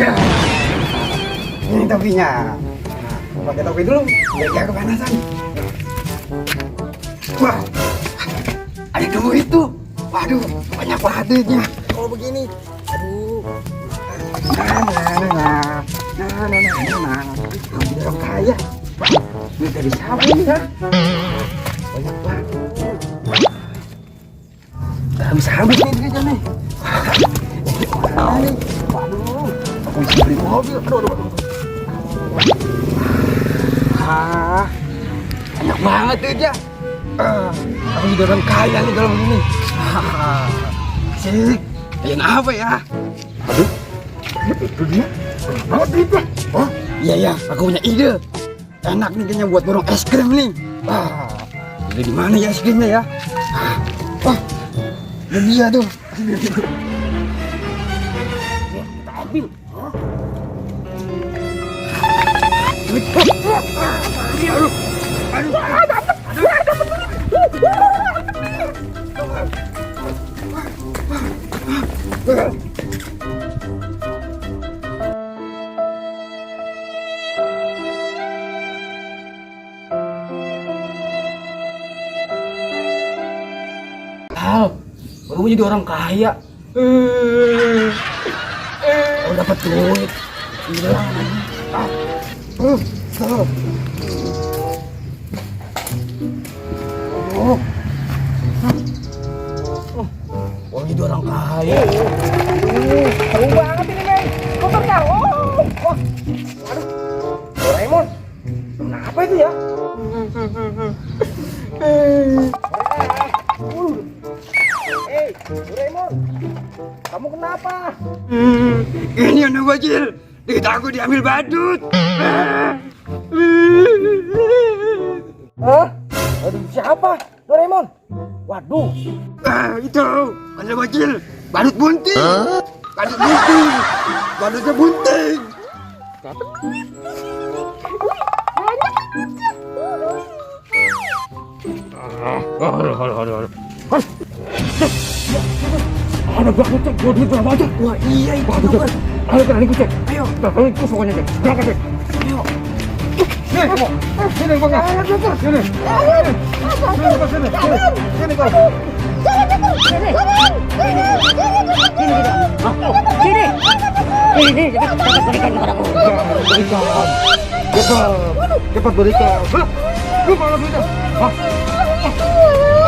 Ya, ini topinya. Nah, pakai topi dulu, biar gak kepanasan. Wah, ada duit tuh. Waduh, banyak banget duitnya. Kalau begini, aduh. Orang kaya. Duit dari siapa ini ya? Banyak banget. Gak bisa habis nih duitnya nih. Mana nih? Waduh, aku bisa beli mobil. Aduh. Banyak banget duitnya. Aku jadi orang kaya nih kalau begini. Asik. Yang apa ya? Aduh, itu dia. Banget duitnya. Oh, iya, aku punya ide. Enak nih kayaknya buat borong es krim nih. Jadi di mana ya es krimnya ya? Wah, ini dia tuh. Kita ambil. Baru jadi orang kaya. Oh, dapat duit. Hilang lagi. Oh, jadi orang kaya. Seru banget ini, men. Motornya. Wah. Aduh. Doraemon. Kenapa itu ya? Doraemon. Kamu kenapa? Ini anak kecil. Takut diambil badut. Hah? Aduh, siapa? Doraemon. Waduh. Itu anak kecil. Badut bunting. Badut bunting. Badutnya bunting. Ada banget cek, gua duit berapa aja? Wah iya itu. Ayo berani gue cek. Ayo. Berani gue pokoknya cek. Berangkat cek. Ayo. Sini bang. Sini. Sini kau. Sini. Dapat berikan kepadaku. Berikan. Cepat berikan. Lu mana duitnya? Hah?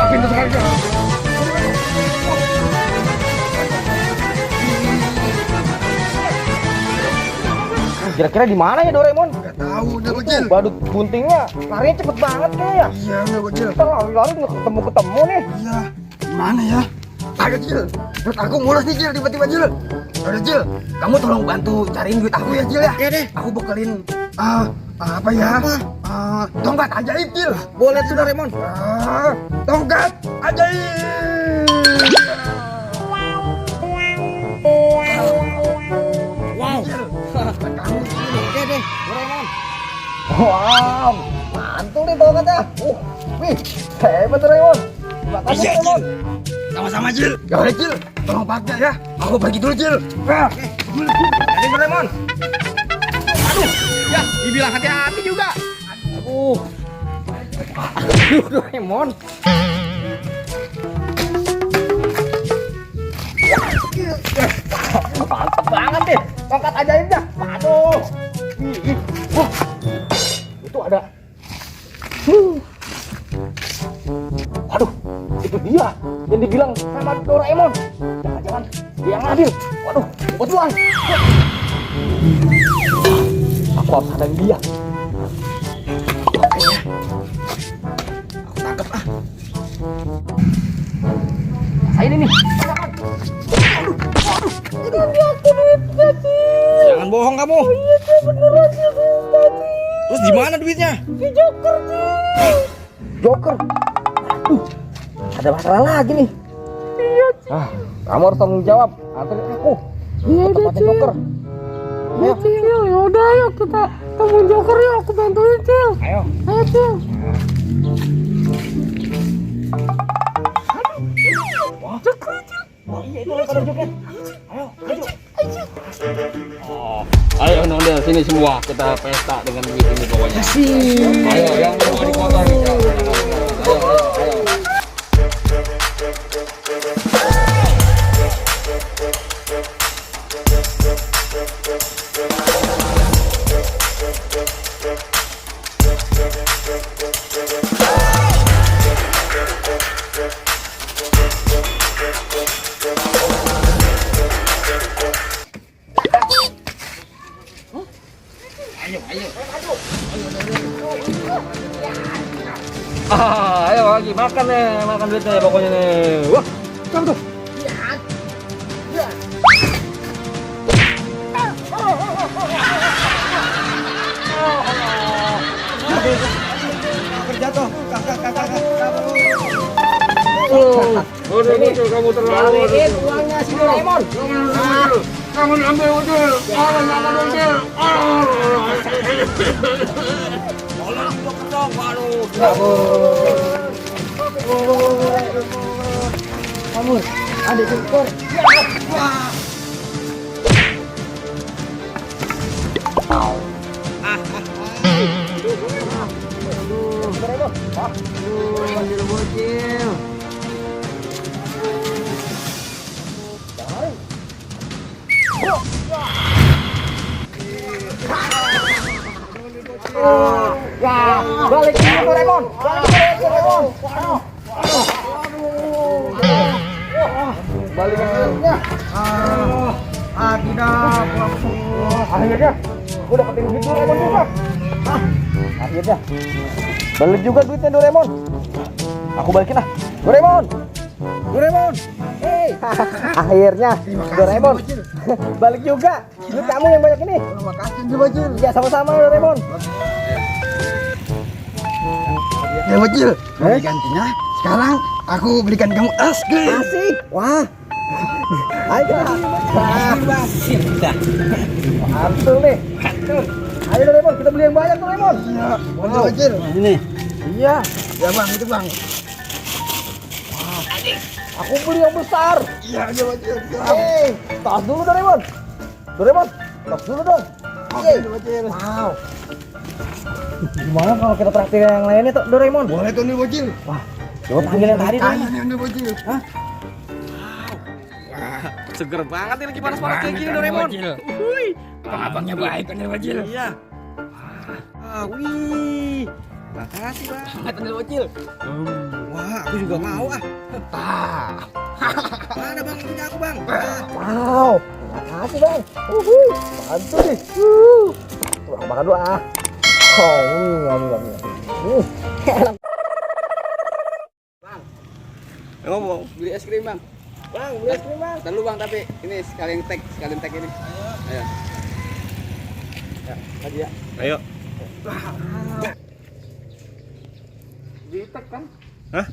Pintar sekali kan? Kira-kira di mana ya Doraemon? Gak tahu udah kecil. Badut buntingnya larinya cepet banget kayaknya. Iya udah kecil. Kita lari-lari nggak ketemu nih. Iya. Mana ya? Ayo Cil. Duit aku mulus nih Cil tiba-tiba Cil. Udah Cil. Kamu tolong bantu cariin duit aku ya Cil ya. Iya deh. Aku bekelin apa ya? Tongkat ajaib Cil. Boleh tuh Doraemon. Tongkat ajaib. Wow. Cil. Kamu Cil. Oke deh Doraemon. Wow. Mantul nih tongkatnya. Wih, hebat Doraemon. Terima kasih Iya, Doraemon. Cil. Sama-sama Cil. Ya udah Cil. Tolong pakai ya. Aku pergi dulu Cil. Jadi Doraemon. Aduh, ya dibilang hati-hati juga. Aduh Doraemon. Mantap banget deh tongkat ajaibnya. Aduh. Wah. Itu ada. Waduh, itu dia yang dibilang sama Doraemon. Jangan-jangan dia yang ngambil. Waduh, kebetulan. Aku harus hadang dia. Oke ya. Aku tangkap Saya ini nih. Ini aku duitnya, Cil. Jangan bohong kamu. Oh iya, Cil, beneran Cil, tadi. Terus di mana duitnya? Di Joker, Cil. Joker. Aduh, ada masalah lagi nih. Iya, Cil. Kamu harus tanggung jawab. Anterin aku Iya, ke tempatnya Cil. Joker. Iya, Cil. Yaudah, ayo kita temuin Joker yuk. Aku bantuin, Cil. Ayo. Ayo, Cil. Wah. Joker, Cil. Oh iya itu pada joget. Ayo, maju. Ayo Nondel sini semua kita pesta dengan duit ini pokoknya. Ayo yang mau dipotong nih. Ayo. Ayo lagi makan nih, makan duitnya pokoknya nih. Wah, kamu tuh. Jatuh. Kakak. Udah kamu terlalu. Balikin uangnya si Doraemon. Kamu ambil udah. Kamu ada syukur. Bandel bocil. Ya, balik Doraemon. Balik hasilnya. Tidak. Akhirnya, gue dapetin duit Doraemon juga. Akhirnya, balik juga duitnya Doraemon. Aku balikin lah, Doraemon. Hei, akhirnya Doraemon balik juga. Duit kamu yang banyak ini. Terima kasih Bocil. Ya sama-sama Doraemon. Ya Bocil, gantinya sekarang aku belikan kamu es krim. Asik. Wah. Ayo. Mantul nih. Ayo Doraemon, kita beli yang banyak Doraemon. Iya, boleh Bocil. Ini. Iya. Ya Bang, itu Bang. Aku beli yang besar. Iya, Bocil. Hei, tas dulu Doraemon. Tas dulu dong. Oke, Bocil. Wow. Gimana kalau kita traktir yang lainnya tuh Doraemon? Boleh tuh nih Bocil. Wah, coba panggil yang tadi Tanya Doraemon. nih Bocil. Hah? Seger banget ini lagi panas-panas kayak gini Doraemon. Abang-abangnya baik kan Bocil. Iya. Wih. Makasih bang. Sangat nih Bocil. Wah, aku juga mau ah. Mana bang punya aku bang? Wow, makasih bang. Mantul nih. Tuang makan dulu ah. Enak. Mau beli es krim bang? Bang, beli es krim bang. Ntar dulu bang tapi ini sekalian tag ini. Ayo. Ya, lagi ya. Ayo. Di tag kan? Hah?